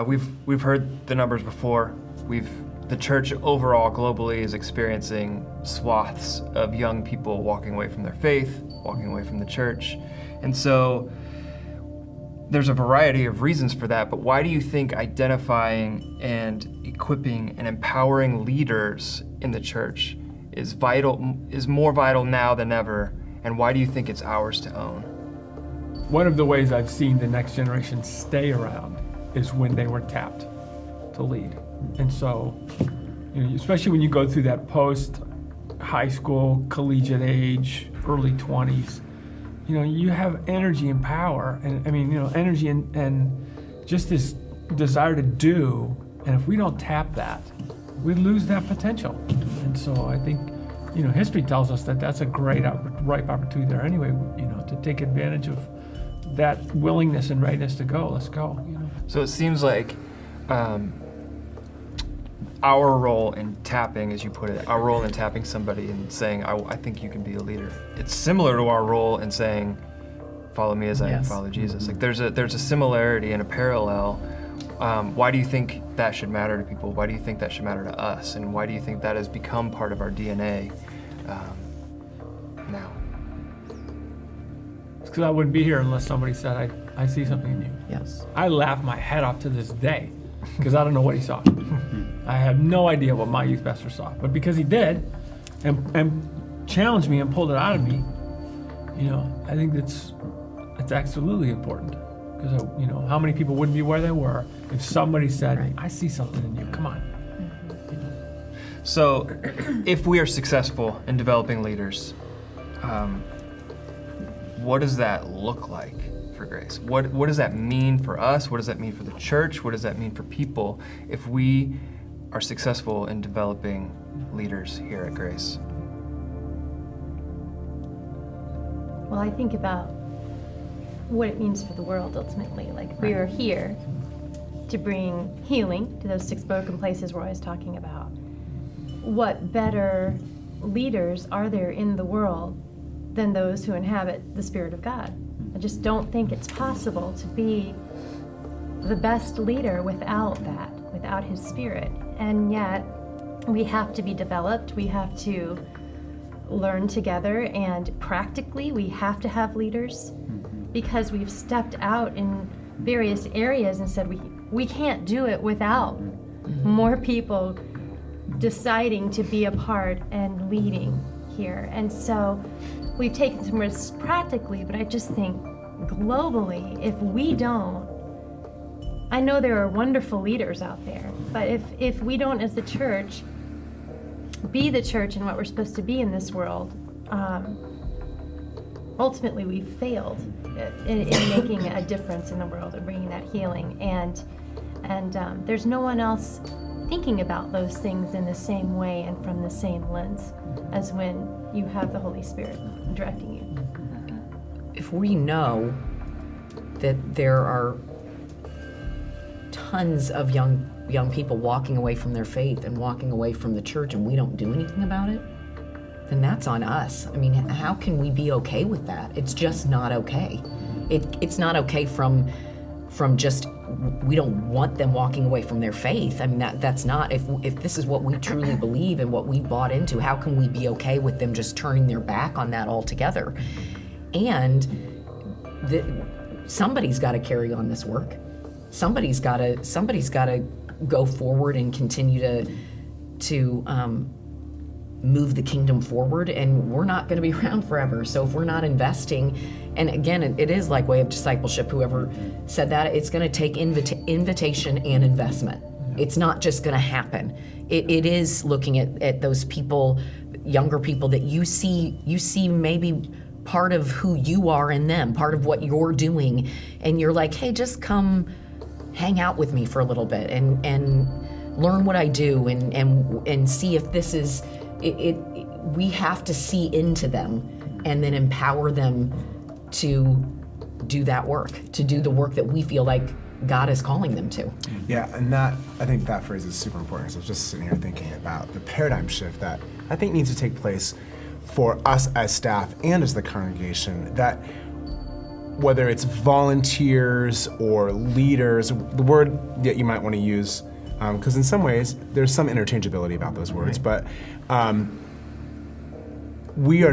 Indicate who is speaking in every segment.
Speaker 1: We've heard the numbers before. The church overall globally is experiencing swaths of young people walking away from their faith, walking away from the church. And so there's a variety of reasons for that, but why do you think identifying and equipping and empowering leaders in the church is more vital now than ever, and why do you think it's ours to own?
Speaker 2: One of the ways I've seen the next generation stay around is when they were tapped to lead. And so, especially when you go through that post-high school, collegiate age, early 20s, you have energy and power, and energy and just this desire to do, and if we don't tap that, we lose that potential. And so I think, history tells us that that's a great ripe opportunity there anyway, to take advantage of that willingness and readiness to go. Let's go.
Speaker 1: So it seems like our role in tapping, as you put it, our role in tapping somebody and saying, I think you can be a leader. It's similar to our role in saying, follow me as I follow Jesus. Like there's a similarity and a parallel. Why do you think that should matter to people? Why do you think that should matter to us? And why do you think that has become part of our DNA now?
Speaker 2: It's because I wouldn't be here unless somebody said, I see something in you.
Speaker 3: Yes.
Speaker 2: I laugh my head off to this day because I don't know what he saw. I have no idea what my youth pastor saw, but because he did and challenged me and pulled it out of me, I think it's absolutely important because how many people wouldn't be where they were if somebody said,
Speaker 3: Right.
Speaker 2: I see something in you, come on.
Speaker 1: So if we are successful in developing leaders, what does that look like for Grace? What does that mean for us? What does that mean for the church? What does that mean for people if we are successful in developing leaders here at Grace?
Speaker 4: Well, I think about what it means for the world ultimately. Like we are here to bring healing to those 6 broken places we're always talking about. What better leaders are there in the world than those who inhabit the Spirit of God? I just don't think it's possible to be the best leader without that, without His Spirit. And yet, we have to be developed, we have to learn together, and practically we have to have leaders because we've stepped out in various areas and said we can't do it without more people deciding to be a part and leading here. And so we've taken some risks practically, but I just think globally, if we don't, I know there are wonderful leaders out there, but if we don't as the church be the church and what we're supposed to be in this world, ultimately we've failed in making a difference in the world and bringing that healing. And there's no one else thinking about those things in the same way and from the same lens as when you have the Holy Spirit directing you.
Speaker 3: If we know that there are tons of young people walking away from their faith and walking away from the church and we don't do anything about it, then that's on us. I mean, how can we be okay with that? It's just not okay. It's not okay from just, we don't want them walking away from their faith. I mean, that's not, if this is what we truly believe and what we bought into, how can we be okay with them just turning their back on that altogether? And somebody's got to carry on this work. Somebody's got to go forward and continue to move the kingdom forward, and we're not going to be around forever. So if we're not investing, and again, it is like way of discipleship, whoever said that, it's going to take invitation and investment. It's not just going to happen. It is looking at those people, younger people that you see maybe part of who you are in them, part of what you're doing, and you're like, hey, just come hang out with me for a little bit and learn what I do and see if this is it. We have to see into them and then empower them to do that work, to do the work that we feel like God is calling them to.
Speaker 5: Yeah, and I think that phrase is super important. So I was just sitting here thinking about the paradigm shift that I think needs to take place for us as staff and as the congregation, that whether it's volunteers or leaders, the word that you might want to use, because in some ways there's some interchangeability about those words, but we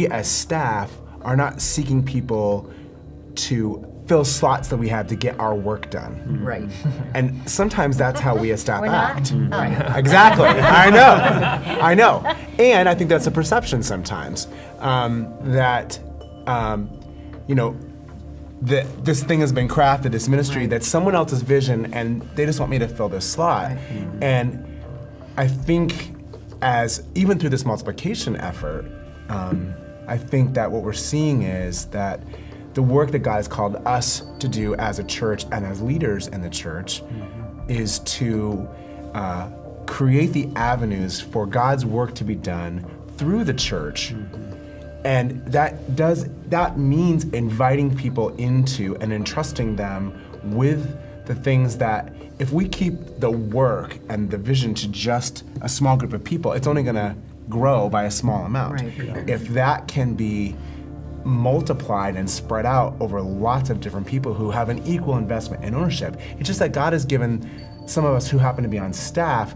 Speaker 5: as staff are not seeking people to fill slots that we have to get our work done.
Speaker 3: Right.
Speaker 5: And sometimes that's how we as staff
Speaker 4: We're not?
Speaker 5: act.
Speaker 3: Right.
Speaker 5: Exactly. I know. And I think that's a perception sometimes that this thing has been crafted, this ministry, that's someone else's vision, and they just want me to fill this slot. And I think even through this multiplication effort, I think that what we're seeing is that the work that God has called us to do as a church and as leaders in the church is to create the avenues for God's work to be done through the church. And that means inviting people into and entrusting them with the things that if we keep the work and the vision to just a small group of people, it's only gonna grow by a small amount.
Speaker 3: Right.
Speaker 5: If that can be multiplied and spread out over lots of different people who have an equal investment and ownership, it's just that God has given some of us who happen to be on staff,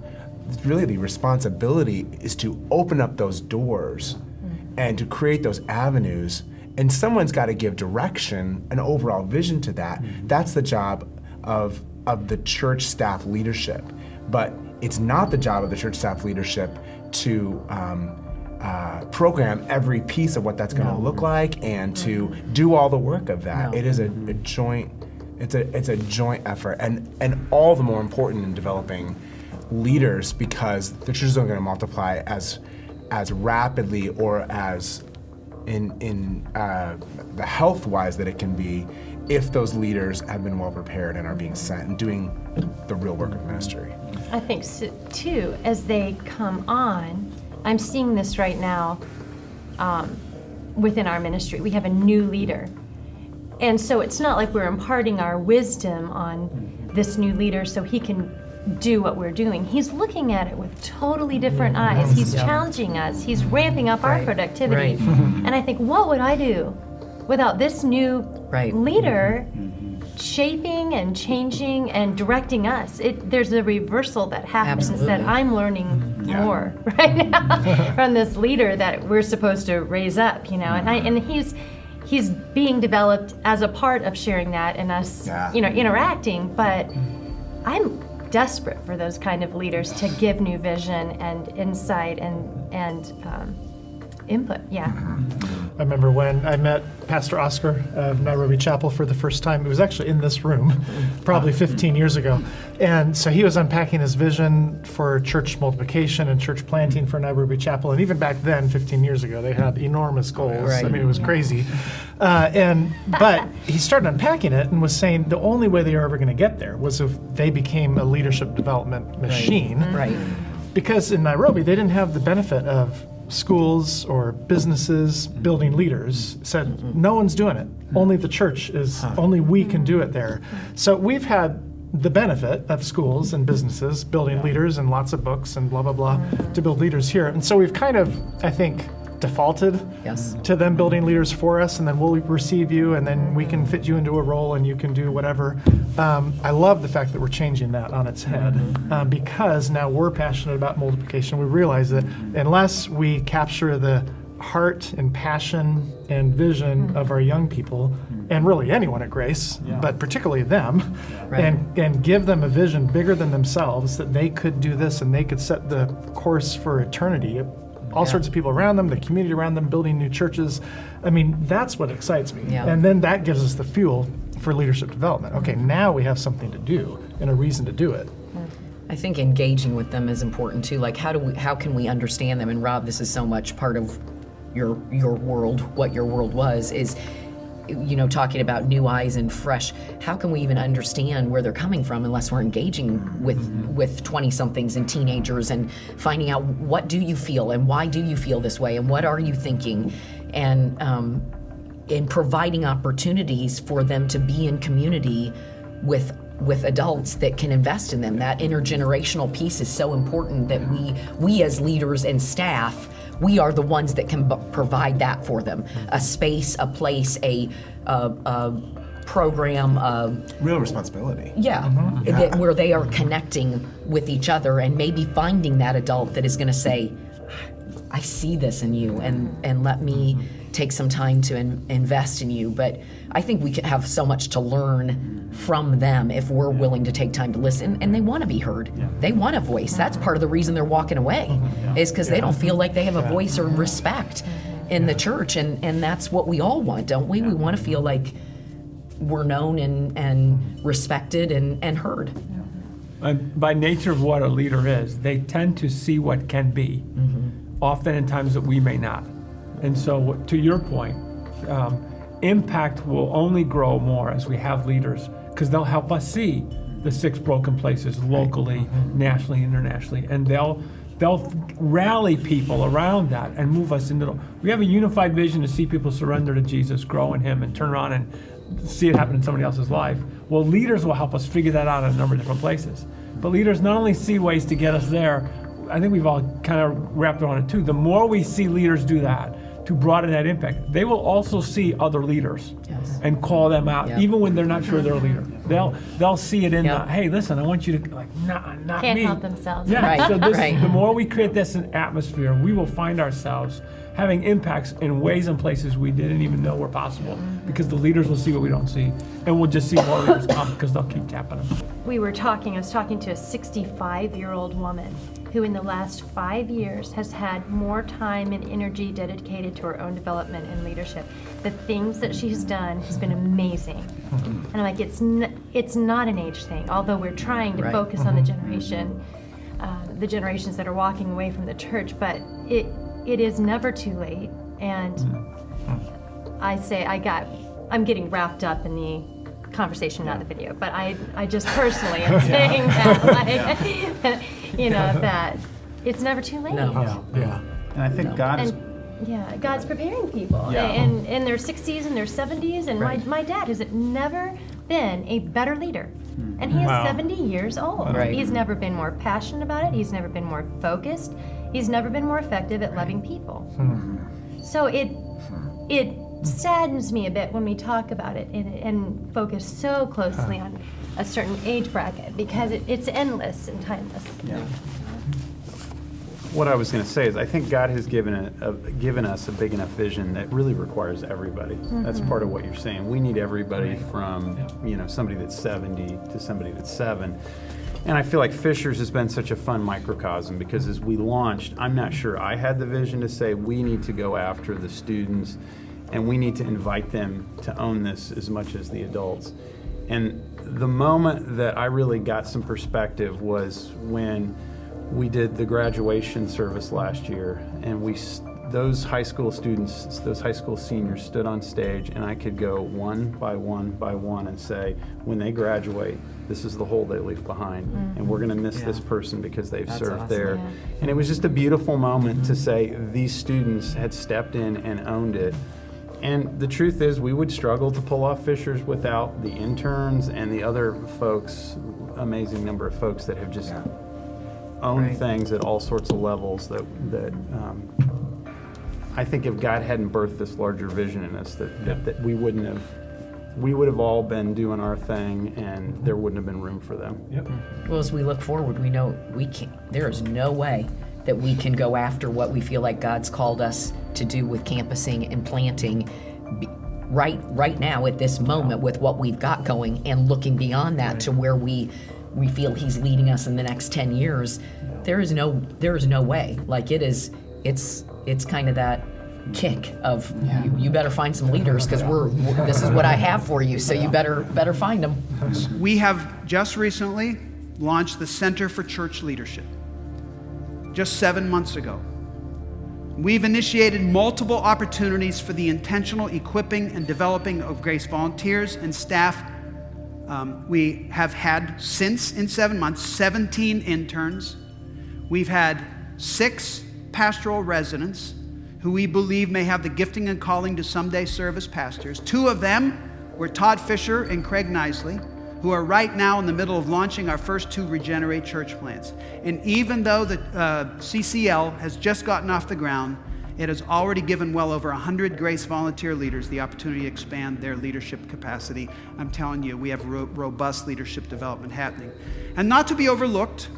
Speaker 5: really the responsibility is to open up those doors and to create those avenues, and someone's got to give direction, an overall vision to that. That's the job of the church staff leadership. But it's not the job of the church staff leadership to program every piece of what that's going to look like and to do all the work of that.
Speaker 3: No.
Speaker 5: It is a joint. It's a joint effort, and all the more important in developing leaders, because the church isn't going to multiply as rapidly or as in the health-wise that it can be if those leaders have been well prepared and are being sent and doing the real work of ministry.
Speaker 4: I think so, too, as they come on, I'm seeing this right now within our ministry. We have a new leader. And so it's not like we're imparting our wisdom on this new leader so he can do what we're doing. He's looking at it with totally different eyes. He's challenging us. He's ramping up our productivity. And I think, what would I do without this new leader shaping and changing and directing us? There's a reversal that happens that I'm learning more right now from this leader that we're supposed to raise up, and he's being developed as a part of sharing that and us, interacting. But I'm desperate for those kind of leaders to give new vision and insight and input.
Speaker 6: I remember when I met Pastor Oscar of Nairobi Chapel for the first time. It was actually in this room, probably 15 years ago. And so he was unpacking his vision for church multiplication and church planting for Nairobi Chapel. And even back then, 15 years ago, they had enormous goals. I mean, it was crazy. But he started unpacking it and was saying the only way they were ever going to get there was if they became a leadership development machine. Because in Nairobi, they didn't have the benefit of schools or businesses building leaders. Said no one's doing it. Only the church is. Only we can do it there. So we've had the benefit of schools and businesses building leaders and lots of books and blah blah blah to build leaders here. And so we've kind of, I think, defaulted to them building leaders for us, and then we'll receive you, and then we can fit you into a role, and you can do whatever. I love the fact that we're changing that on its head, because now we're passionate about multiplication. We realize that unless we capture the heart and passion and vision of our young people, and really anyone at Grace, but particularly them, and give them a vision bigger than themselves, that they could do this and they could set the course for eternity. All sorts of people around them, the community around them, building new churches. I mean, that's what excites me. And then that gives us the fuel for leadership development. Okay, now we have something to do and a reason to do it.
Speaker 3: I think engaging with them is important too. Like, how can we understand them? And Rob, this is so much part of your world, what your world was, is talking about new eyes and fresh. How can we even understand where they're coming from unless we're engaging with 20-somethings and teenagers and finding out what do you feel and why do you feel this way and what are you thinking, and in providing opportunities for them to be in community with adults that can invest in them. That intergenerational piece is so important, that we as leaders and staff we are the ones that can provide that for them. A space, a place, a program,
Speaker 5: Real responsibility.
Speaker 3: that where they are connecting with each other and maybe finding that adult that is going to say, I see this in you, and let me take some time to invest in you. But I think we can have so much to learn from them if we're willing to take time to listen, and they want to be heard. They want a voice. That's part of the reason they're walking away, is because they don't feel like they have a voice or respect in the church, and that's what we all want, don't we? We want to feel like we're known and respected and heard.
Speaker 2: And by nature of what a leader is, they tend to see what can be, often in times that we may not. And so, to your point, impact will only grow more as we have leaders, because they'll help us see the 6 broken places locally, nationally, internationally, and they'll rally people around that and move us into. We have a unified vision to see people surrender to Jesus, grow in Him, and turn around and see it happen in somebody else's life. Well, leaders will help us figure that out in a number of different places. But leaders not only see ways to get us there, I think we've all kind of wrapped around it too. The more we see leaders do that, to broaden that impact, they will also see other leaders and call them out, even when they're not sure they're a leader. They'll see it in the, hey, listen, I want you to, like, not
Speaker 4: Can't
Speaker 2: me.
Speaker 4: help themselves.
Speaker 2: Yeah,
Speaker 3: Right,
Speaker 2: so this,
Speaker 3: right.
Speaker 2: the more we create this atmosphere, we will find ourselves having impacts in ways and places we didn't even know were possible, because the leaders will see what we don't see, and we'll just see more leaders come because they'll keep tapping them.
Speaker 4: I was talking to a 65-year-old woman who in the last 5 years has had more time and energy dedicated to her own development and leadership. The things that she's done has been amazing. And I'm like, it's not an age thing, although we're trying to focus on the generations that are walking away from the church, but it is never too late. And I'm getting wrapped up in the conversation, not the video, but I just personally am saying that, like, that it's never too late.
Speaker 3: No.
Speaker 7: And I think God is.
Speaker 4: And God's preparing people in their 60s and their 70s, and my dad has never been a better leader. And he is 70 years old.
Speaker 3: Right.
Speaker 4: He's never been more passionate about it. He's never been more focused. He's never been more effective at loving people. So it saddens me a bit when we talk about it and focus so closely on a certain age bracket, because it's endless and timeless.
Speaker 7: What I was going to say is, I think God has given us a big enough vision that really requires everybody. That's part of what you're saying. We need everybody from somebody that's 70 to somebody that's 7. And I feel like Fishers has been such a fun microcosm, because as we launched, I'm not sure I had the vision to say we need to go after the students and we need to invite them to own this as much as the adults. And the moment that I really got some perspective was when we did the graduation service last year, and those high school students, those high school seniors stood on stage, and I could go one by one by one and say, when they graduate, this is the hole they leave behind, and we're going to miss this person because they've served there. And it was just a beautiful moment to say these students had stepped in and owned it. And the truth is, we would struggle to pull off Fishers without the interns and the other folks, amazing number of folks that have just owned things at all sorts of levels that I think if God hadn't birthed this larger vision in us, that we would have all been doing our thing, and there wouldn't have been room for them.
Speaker 3: Well, as we look forward, we know there is no way that we can go after what we feel like God's called us to do with campusing and planting right now at this moment with what we've got going, and looking beyond that to where we feel He's leading us in the next 10 years. There is no way. Like, it's kind of that kick of you better find some leaders, because this is what I have for you, so you better find them.
Speaker 8: We have just recently launched the Center for Church Leadership, just 7 months ago. We've initiated multiple opportunities for the intentional equipping and developing of Grace volunteers and staff. We have had, since in 7 months, 17 interns. We've had 6 pastoral residents who we believe may have the gifting and calling to someday serve as pastors. 2 of them were Todd Fisher and Craig Nisley, who are right now in the middle of launching our first 2 Regenerate church plants. And even though the CCL has just gotten off the ground, it has already given well over 100 Grace volunteer leaders the opportunity to expand their leadership capacity. I'm telling you, we have robust leadership development happening. And not to be overlooked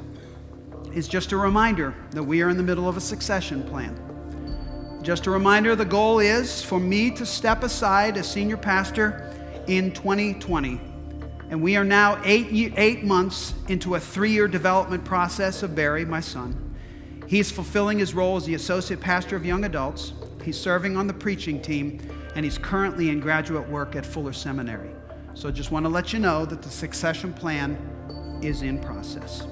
Speaker 8: is just a reminder that we are in the middle of a succession plan. Just a reminder, the goal is for me to step aside as senior pastor in 2020. And we are now 8 months into a 3-year development process of Barry, my son. He's fulfilling his role as the associate pastor of young adults. He's serving on the preaching team, and he's currently in graduate work at Fuller Seminary. So just want to let you know that the succession plan is in process.